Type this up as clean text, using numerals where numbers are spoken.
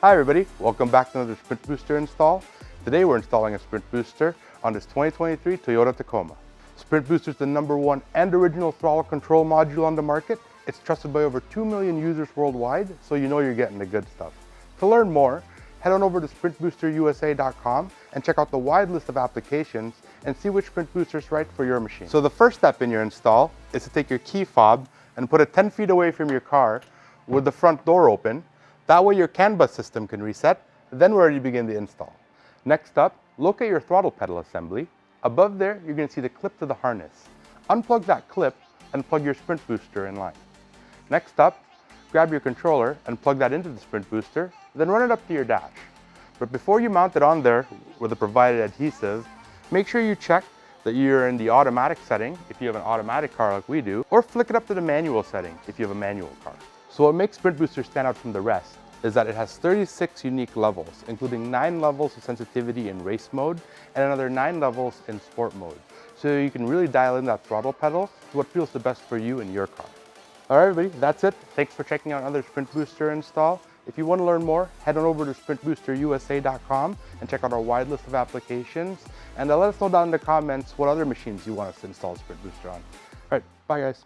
Hi everybody, welcome back to another Sprint Booster install. Today we're installing a Sprint Booster on this 2023 Toyota Tacoma. Sprint Booster is the #1 and original throttle control module on the market. It's trusted by over 2 million users worldwide, so you know you're getting the good stuff. To learn more, head on over to sprintboosterusa.com and check out the wide list of applications and see which Sprint Booster is right for your machine. So the first step in your install is to take your key fob and put it 10 feet away from your car with the front door open. That way your CAN bus system can reset, then we're ready to begin the install. Next up, locate your throttle pedal assembly. Above there, you're going to see the clip to the harness. Unplug that clip and plug your Sprint Booster in line. Next up, grab your controller and plug that into the Sprint Booster, then run it up to your dash. But before you mount it on there with the provided adhesive, make sure you check that you're in the automatic setting if you have an automatic car like we do, or flick it up to the manual setting if you have a manual car. So what makes Sprint Booster stand out from the rest is that it has 36 unique levels, including 9 levels of sensitivity in race mode and another 9 levels in sport mode. So you can really dial in that throttle pedal to what feels the best for you and your car. All right, everybody, that's it. Thanks for checking out another Sprint Booster install. If you want to learn more, head on over to sprintboosterusa.com and check out our wide list of applications. And let us know down in the comments what other machines you want us to install Sprint Booster on. All right, bye guys.